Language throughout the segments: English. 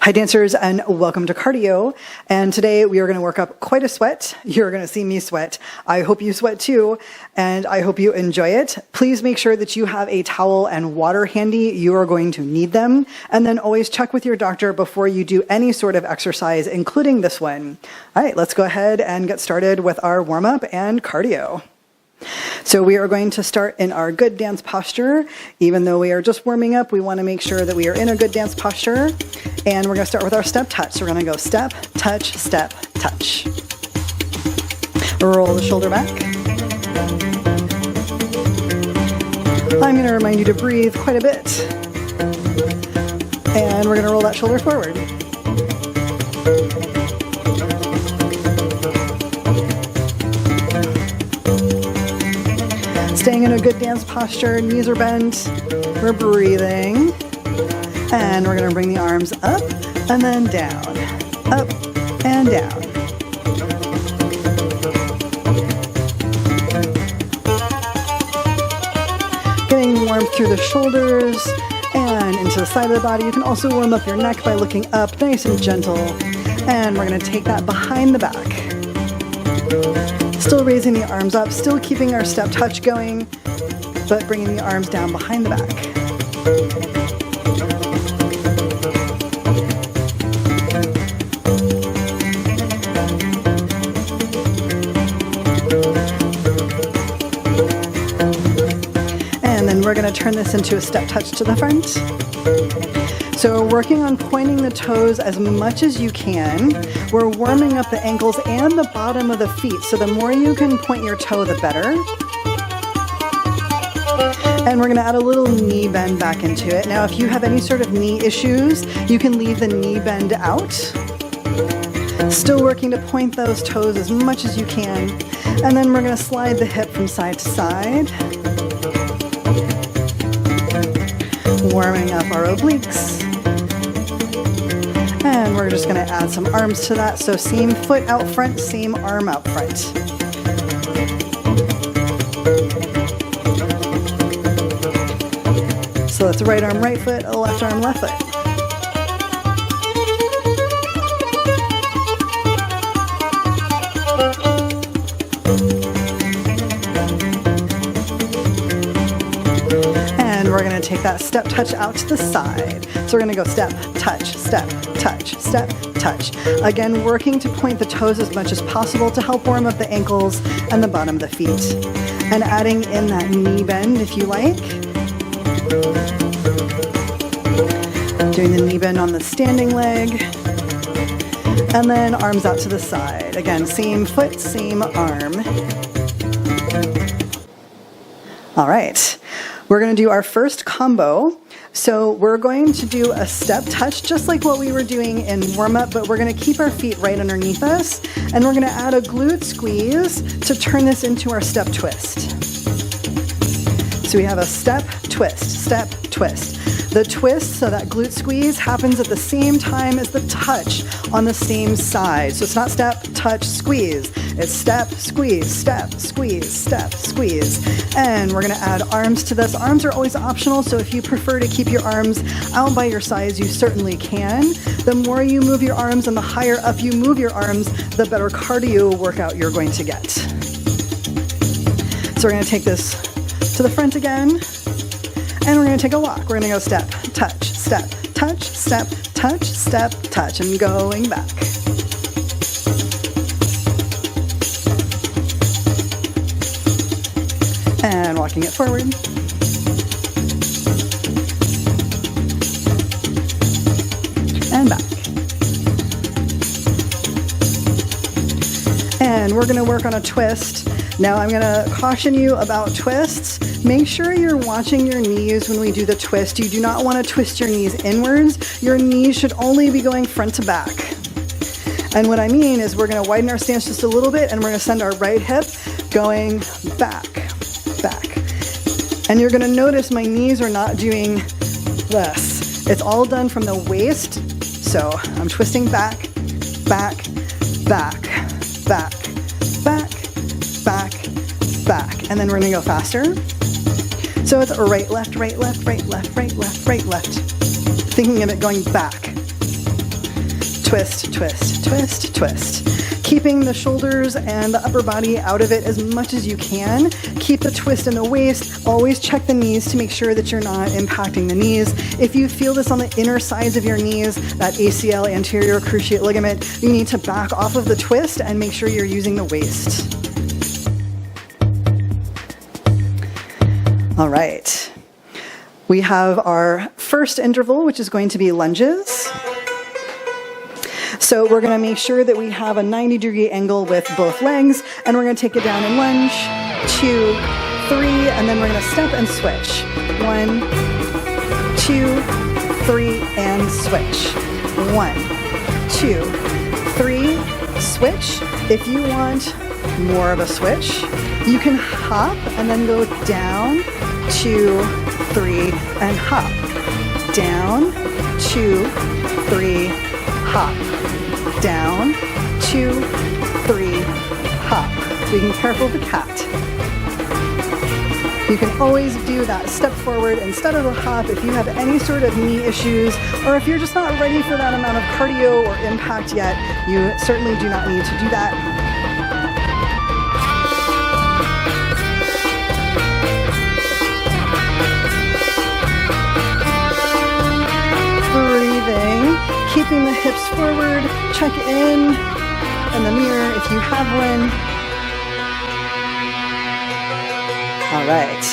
Hi dancers, and welcome to cardio. And today we are going to work up quite a sweat. You're going to see me sweat. I hope you sweat too, and I hope you enjoy it. Please make sure that you have a towel and water handy. You are going to need them. And then always check with your doctor before you do any sort of exercise, including this one. All right, let's go ahead and get started with our warm-up and cardio. So we are going to start in our good dance posture. Even though we are just warming up, we want to make sure that we are in a good dance posture. And we're going to start with our step touch. So we're going to go step, touch, touch. Roll the shoulder back. I'm going to remind you to breathe quite a bit. And we're going to roll that shoulder forward. Staying in a good dance posture, knees are bent, we're breathing, and we're going to bring the arms up and then down, up and down. Getting warm through the shoulders and into the side of the body. You can also warm up your neck by looking up, nice and gentle, and we're going to take that behind the back. Still raising the arms up, still keeping our step touch going, but bringing the arms down behind the back. And then we're going to turn this into a step touch to the front. So we're working on pointing the toes as much as you can. We're warming up the ankles and the bottom of the feet. So the more you can point your toe, the better. And we're going to add a little knee bend back into it. Now, if you have any sort of knee issues, you can leave the knee bend out. Still working to point those toes as much as you can. And then we're going to slide the hip from side to side. Warming up our obliques. And we're just going to add some arms to that. So same foot out front, same arm out front. So that's right arm, right foot, left arm, left foot. And we're going to take that step touch out to the side. So we're going to go step, touch, step, touch, step, touch. Again, working to point the toes as much as possible to help warm up the ankles and the bottom of the feet. And adding in that knee bend if you like. Doing the knee bend on the standing leg. And then arms out to the side. Again, same foot, same arm. All right. We're going to do our first combo. So we're going to do a step touch, just like what we were doing in warm-up, but we're going to keep our feet right underneath us, and we're going to add a glute squeeze to turn this into our step twist. So we have a step, twist, step, twist. The twist, so that glute squeeze, happens at the same time as the touch on the same side. So it's not step, touch, squeeze. It's step, squeeze, step, squeeze, step, squeeze. And we're going to add arms to this. Arms are always optional, so if you prefer to keep your arms out by your sides, you certainly can. The more you move your arms and the higher up you move your arms, the better cardio workout you're going to get. So we're going to take this to the front again. And we're going to take a walk. We're going to go step, touch, step, touch, step, touch, step, touch, and going back. And walking it forward. And back. And we're going to work on a twist. Now I'm going to caution you about twists. Make sure you're watching your knees when we do the twist. You do not want to twist your knees inwards. Your knees should only be going front to back. And what I mean is we're going to widen our stance just a little bit, and we're going to send our right hip going back, back. And you're going to notice my knees are not doing this. It's all done from the waist. So I'm twisting back, back, back, back, back, back, back, and then we're gonna go faster. So it's right, left, right, left, right, left, right, left, right, left. Thinking of it going back. Twist, twist, twist, twist. Keeping the shoulders and the upper body out of it as much as you can. Keep the twist in the waist. Always check the knees to make sure that you're not impacting the knees. If you feel this on the inner sides of your knees, that ACL, anterior cruciate ligament, you need to back off of the twist and make sure you're using the waist. All right. We have our first interval, which is going to be lunges. So we're going to make sure that we have a 90-degree angle with both legs, and we're going to take it down in lunge, 2, 3, and then we're going to step and switch. 1, 2, 3, and switch. 1, 2, 3, switch. If you want more of a switch, you can hop and then go down, 2, 3, and hop. Down, 2, 3, hop. Down, 2, 3, hop. Being careful of the cat. You can always do that step forward instead of a hop if you have any sort of knee issues, or if you're just not ready for that amount of cardio or impact yet, you certainly do not need to do that. Breathing, keeping the hips forward, check in the mirror if you have one. All right.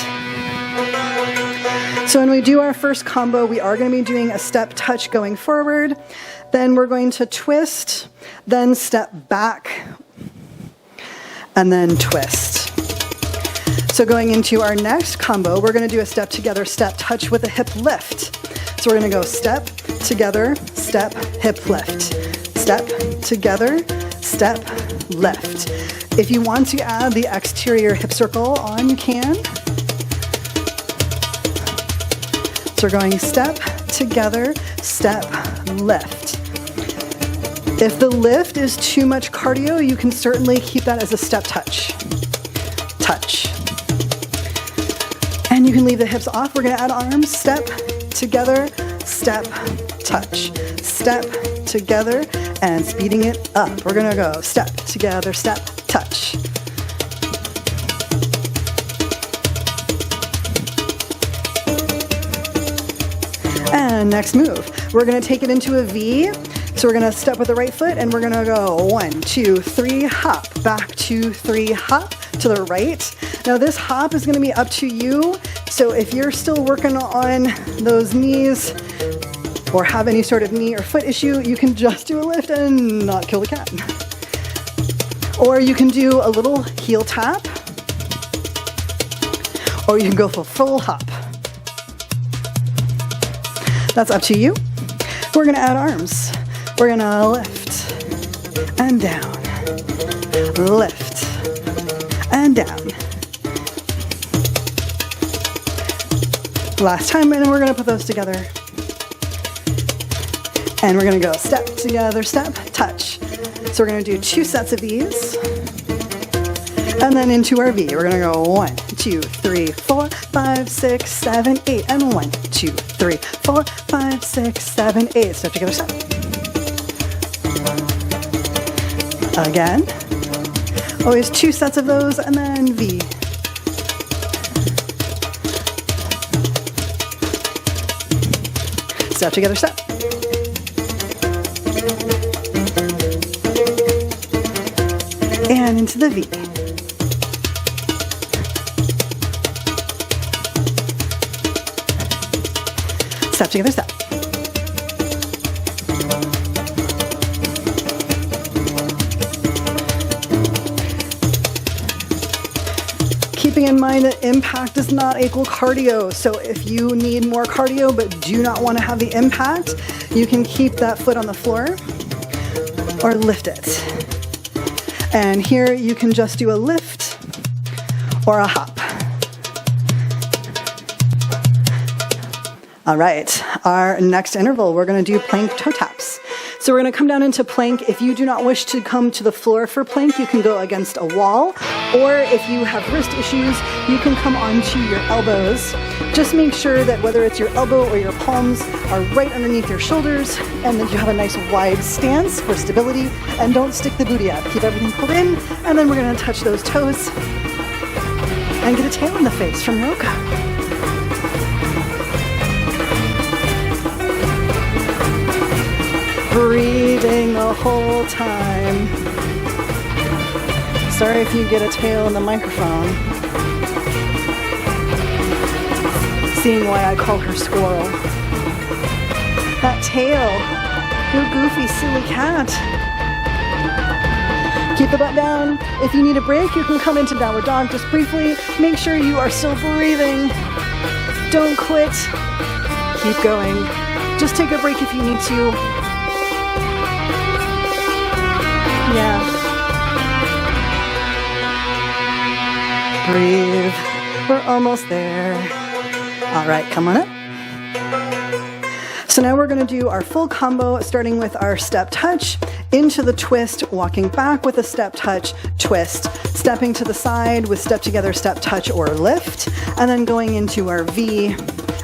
So when we do our first combo, we are going to be doing a step touch going forward. Then we're going to twist, then step back, and then twist. So going into our next combo, we're going to do a step together, step touch with a hip lift. So we're going to go step, together, step, hip lift. Step, together, step, lift. If you want to add the exterior hip circle on, you can. So we're going step, together, step, lift. If the lift is too much cardio, you can certainly keep that as a step touch. Touch. And you can leave the hips off. We're going to add arms, step, together, step, touch. Step, together, and speeding it up. We're going to go step, together, step, touch. And next move, we're going to take it into a V. So we're going to step with the right foot, and we're going to go 1, 2, 3, hop, back, 2, 3, hop to the right. Now this hop is going to be up to you. So if you're still working on those knees or have any sort of knee or foot issue, you can just do a lift and not kill the cat. Or you can do a little heel tap, or you can go for full hop. That's up to you. We're going to add arms. We're going to lift and down, lift and down. Last time, and then we're going to put those together. And we're going to go step, together, step, touch. So we're going to do 2 sets of these. And then into our V, we're going to go 1, 2, 3, 4, 5, 6, 7, 8. And 1, 2, 3, 4, 5, 6, 7, 8. Step together, step. Again. Always 2 sets of those, and then V. Step together, step. And into the V. Step together, step. Keeping in mind that impact does not equal cardio. So if you need more cardio but do not want to have the impact, you can keep that foot on the floor or lift it. And here you can just do a lift or a hop. All right, our next interval, we're going to do plank toe taps. So we're going to come down into plank. If you do not wish to come to the floor for plank, you can go against a wall. Or if you have wrist issues, you can come onto your elbows. Just make sure that whether it's your elbow or your palms are right underneath your shoulders, and that you have a nice wide stance for stability, and don't stick the booty out. Keep everything pulled in, and then we're going to touch those toes and get a tail in the face from Roka. Breathing the whole time. Sorry if you get a tail in the microphone. Seeing why I call her Squirrel. That tail. You goofy, silly cat. Keep the butt down. If you need a break, you can come into downward dog just briefly. Make sure you are still breathing. Don't quit. Keep going. Just take a break if you need to. Yeah. Breathe. We're almost there. All right, come on up. So now we're going to do our full combo, starting with our step touch, into the twist, walking back with a step touch, twist, stepping to the side with step together, step touch or lift, and then going into our V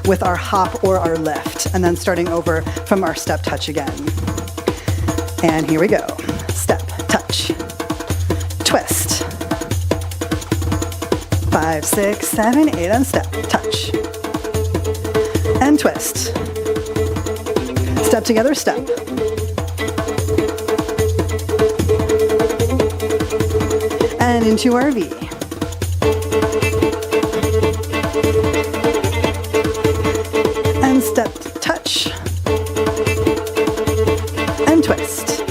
with our hop or our lift, and then starting over from our step touch again. And here we go. Step, touch, twist. 5, 6, 7, 8, and step, touch. And twist. Step together, step. And into our V. And step, touch. And twist.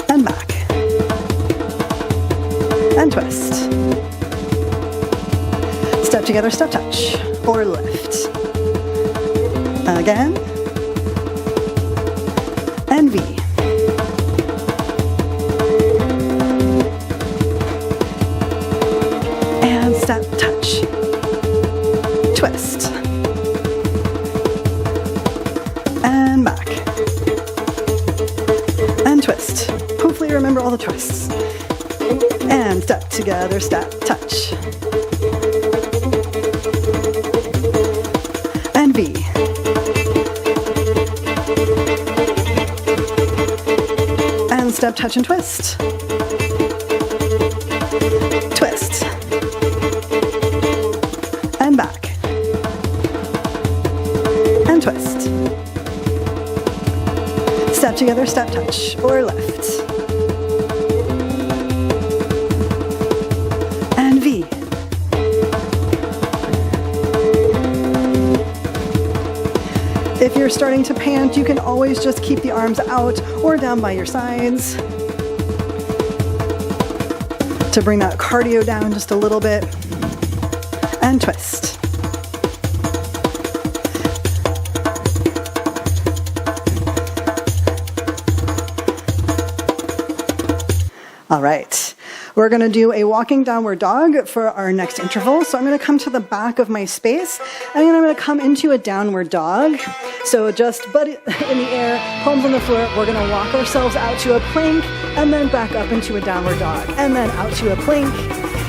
And back. And twist. Step together, step touch, or lift. Again. And V. And step, touch. Twist. And back. And twist. Hopefully you remember all the twists. And step together, step, touch. And V. And step, touch, and twist. Twist. And back. And twist. Step together, step, touch, or lift. And V. If you're starting to pant, you can always just keep the arms out or down by your sides to bring that cardio down just a little bit. And twist. All right. We're going to do a walking downward dog for our next interval. So I'm going to come to the back of my space, and then I'm going to come into a downward dog. So just butt in the air, palms on the floor. We're going to walk ourselves out to a plank, and then back up into a downward dog, and then out to a plank,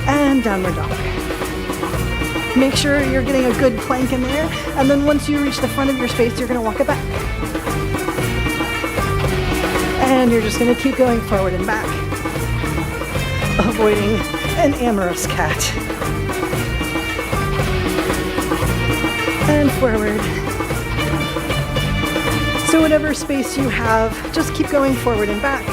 and downward dog. Make sure you're getting a good plank in there, and then once you reach the front of your space, you're going to walk it back. And you're just going to keep going forward and back, avoiding an amorous cat. And forward. So whatever space you have, just keep going forward and back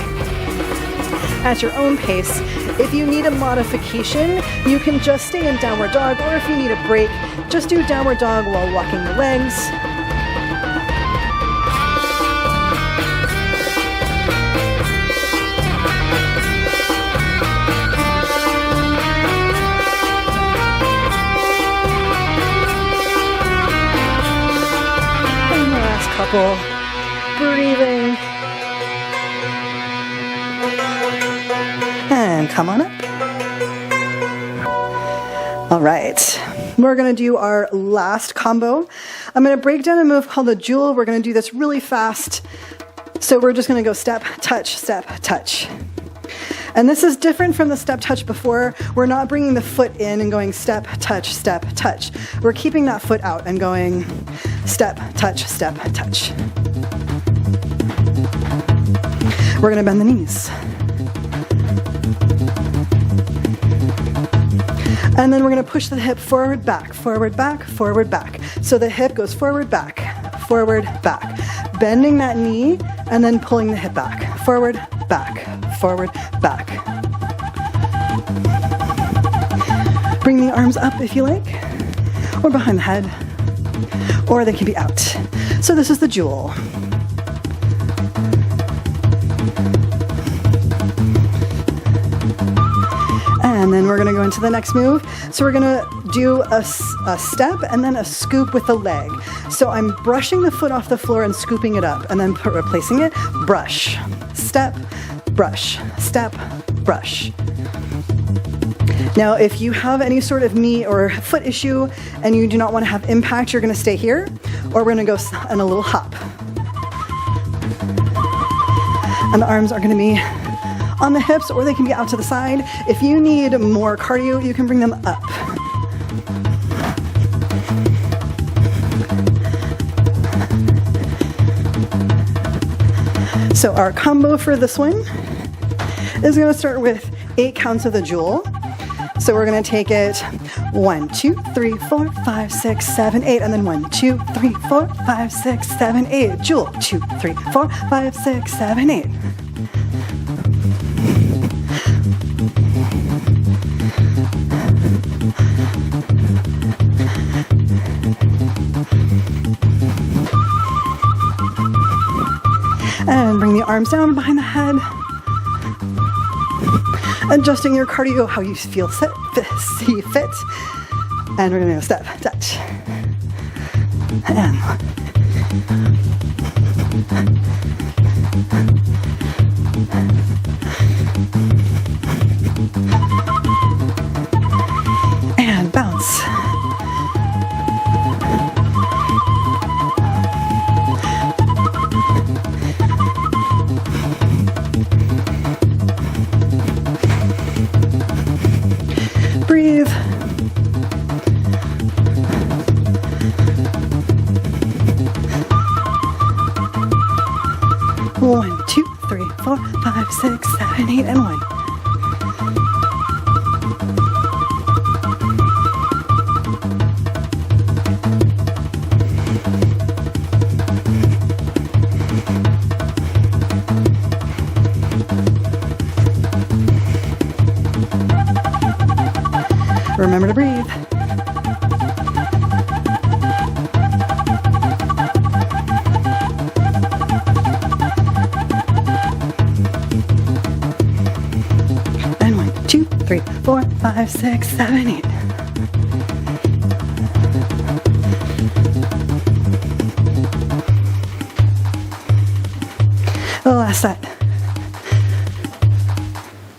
at your own pace. If you need a modification, you can just stay in downward dog, or if you need a break, just do downward dog while walking the legs. And the last couple, breathing. And come on up. All right, we're gonna do our last combo. I'm going to break down a move called the jewel. We're going to do this really fast. So we're just going to go step, touch. And this is different from the step touch before. We're not bringing the foot in and going step, touch. We're keeping that foot out and going step, touch. We're going to bend the knees. And then we're going to push the hip forward, back. So the hip goes forward, back. Bending that knee and then pulling the hip back. Forward, back. Bring the arms up if you like, or behind the head, or they can be out. So this is the jewel. And then we're going to go into the next move. So we're going to do a step and then a scoop with the leg. So I'm brushing the foot off the floor and scooping it up and then replacing it. Brush, step, brush. Now, if you have any sort of knee or foot issue and you do not want to have impact, you're going to stay here, or we're going to go in a little hop. And the arms are going to be on the hips, or they can be out to the side. If you need more cardio, you can bring them up. So our combo for this one is going to start with 8 counts of the jewel. So we're going to take it 1, 2, 3, 4, 5, 6, 7, 8, and then 1, 2, 3, 4, 5, 6, 7, 8. Jewel, 2, 3, 4, 5, 6, 7, 8. And bring the arms down behind the head. Adjusting your cardio how you feel see fit. And we're going to go step, touch. And bounce. Breathe. One, 2, 3, 4, 5, 6, 7, 8, and 1. Remember to breathe. And 1, 2, 3, 4, 5, 6, 7, 8. The last set.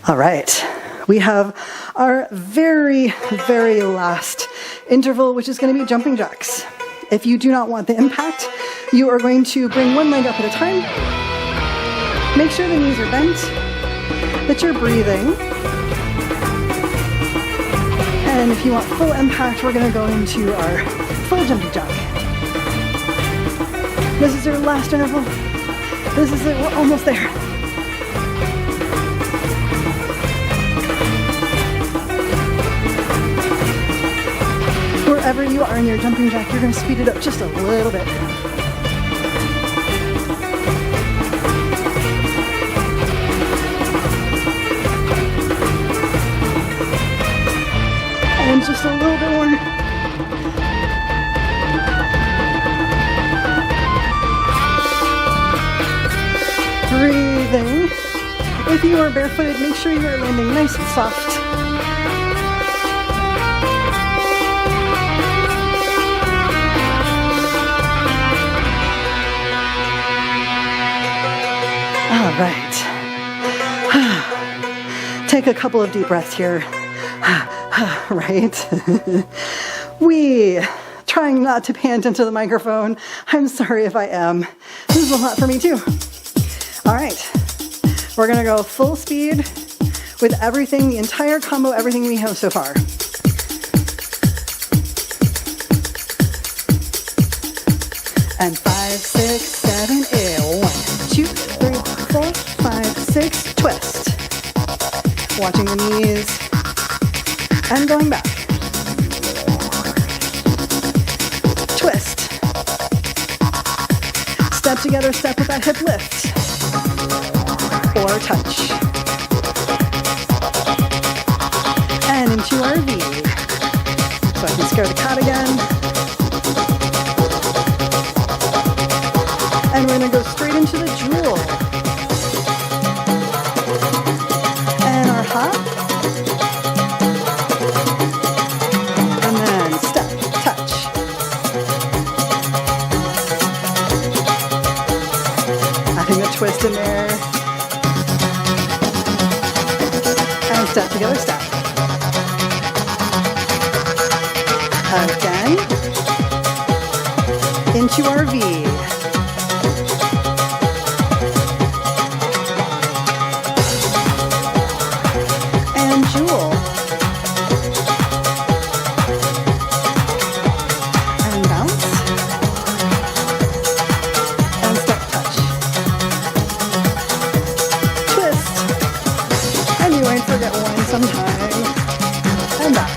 All right. We have our very, very last interval, which is going to be jumping jacks. If you do not want the impact, you are going to bring one leg up at a time. Make sure the knees are bent, that you're breathing. And if you want full impact, we're going to go into our full jumping jack. This is your last interval. This is it. We're almost there. Wherever you are in your jumping jack, you're going to speed it up just a little bit. And just a little bit more. Breathing. If you are barefooted, make sure you are landing nice and soft. All right. Take a couple of deep breaths here. Right? We trying not to pant into the microphone. I'm sorry if I am. This is a lot for me too. All right, we're gonna go full speed with everything, the entire combo, everything we have so far. And 5, 6, 7, 8. 1, 2, 3, 4, 5, 6, twist. Watching the knees and going back. Twist. Step together, step with that hip lift. Or touch. And into our V. So I can scare the cat again. And we're gonna go straight into the jewel. And our hop. And then step, touch. Adding a twist in there. And step together, step. Again. Into our V. Jewel. And bounce. And step touch. Twist. And you might forget one sometime. And back.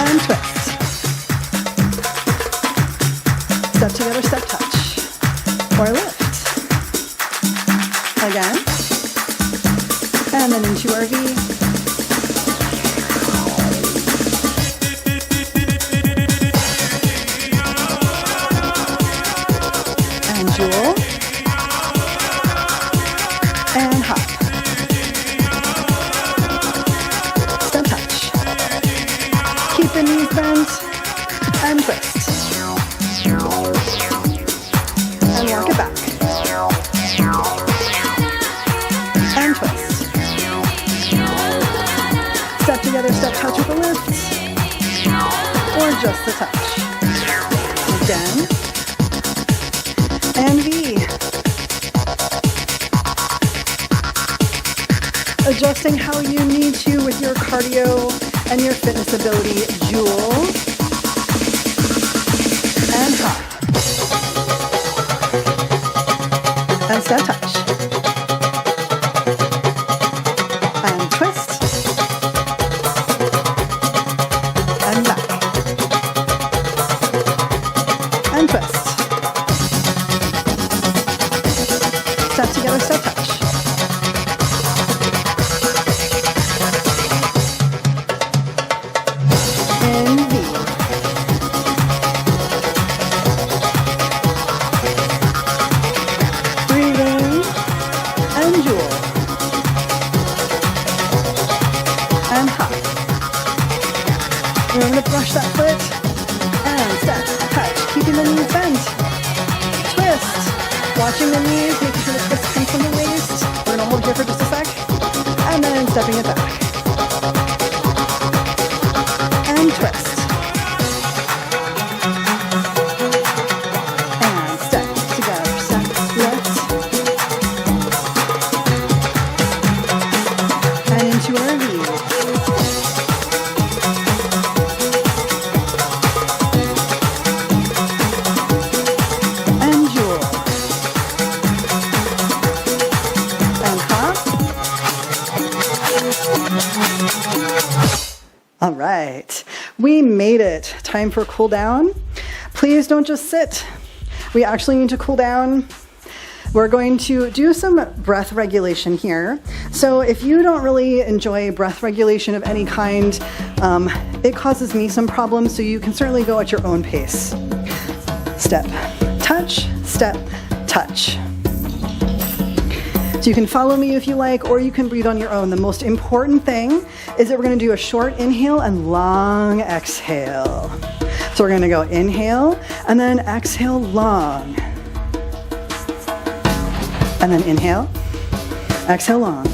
And twist. Step together, step touch. Or lift. Again. And then into our V. And jewel. And hop. Step touch. Keep the knees bent. And twist. And walk it back. And twist. Step together, step touch with a lift, or just the touch. Again, and V. Adjusting how you need to with your cardio and your fitness ability. Jewel, and hop, and step touch, and twist. And back. And twist. Step together, step touch. In V. Breathing. And jewel. And hop. We're going to brush that foot and step, touch, keeping the knees bent. Twist. Watching the knees, making sure the twist comes from the waist. We're going to hold here for just a sec. And then stepping it back. And twist. And step together, step, lift. And into our V. All right, we made it. Time for cool down. Please don't just sit. We actually need to cool down. We're going to do some breath regulation here. So if you don't really enjoy breath regulation of any kind, it causes me some problems, so you can certainly go at your own pace. Step, touch, step, touch. So you can follow me if you like, or you can breathe on your own. The most important thing is that we're going to do a short inhale and long exhale. So we're going to go inhale and then exhale long. And then inhale, exhale long.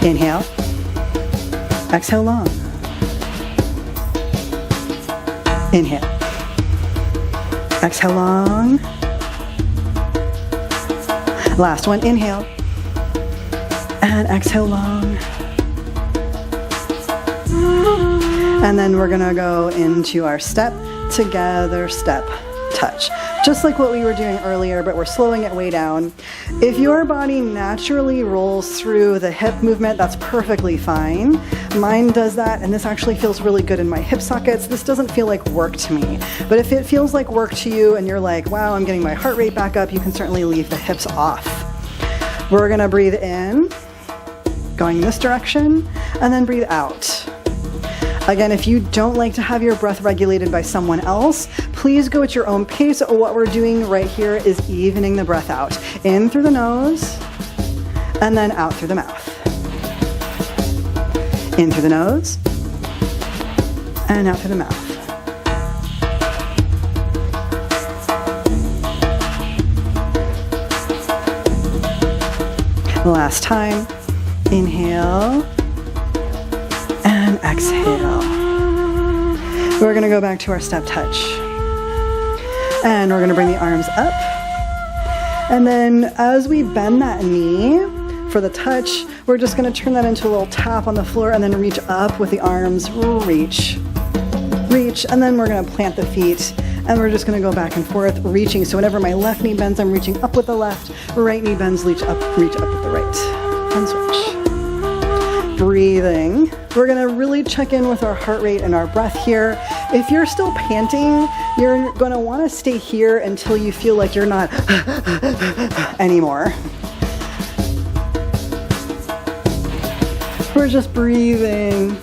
Inhale, Exhale long. Inhale. Exhale long. Last one, inhale. And exhale long. And then we're gonna go into our step together, step, touch. Just like what we were doing earlier, but we're slowing it way down. If your body naturally rolls through the hip movement, that's perfectly fine. Mine does that, and this actually feels really good in my hip sockets. This doesn't feel like work to me. But if it feels like work to you and you're like, wow, I'm getting my heart rate back up, you can certainly leave the hips off. We're gonna breathe in, going this direction, and then breathe out. Again, if you don't like to have your breath regulated by someone else, please go at your own pace. What we're doing right here is evening the breath out. In through the nose, and then out through the mouth. In through the nose, and out through the mouth. Last time, inhale, and exhale. We're gonna go back to our step touch. And we're gonna bring the arms up. And then as we bend that knee for the touch, we're just gonna turn that into a little tap on the floor and then reach up with the arms, reach, reach, and then we're gonna plant the feet and we're just gonna go back and forth, reaching. So whenever my left knee bends, I'm reaching up with the left, right knee bends, reach up with the right, and switch. Breathing. We're gonna really check in with our heart rate and our breath here. If you're still panting, you're gonna wanna stay here until you feel like you're not anymore. We're just breathing.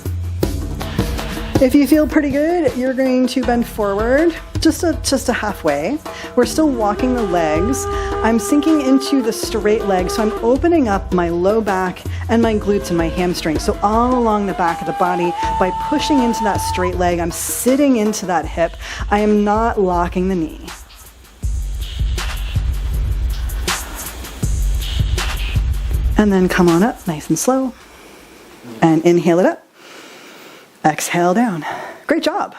If you feel pretty good, you're going to bend forward just a halfway. We're still walking the legs. I'm sinking into the straight leg, so I'm opening up my low back and my glutes and my hamstrings. So all along the back of the body, by pushing into that straight leg, I'm sitting into that hip. I am not locking the knee. And then come on up, nice and slow. And inhale it up. Exhale down. Great job.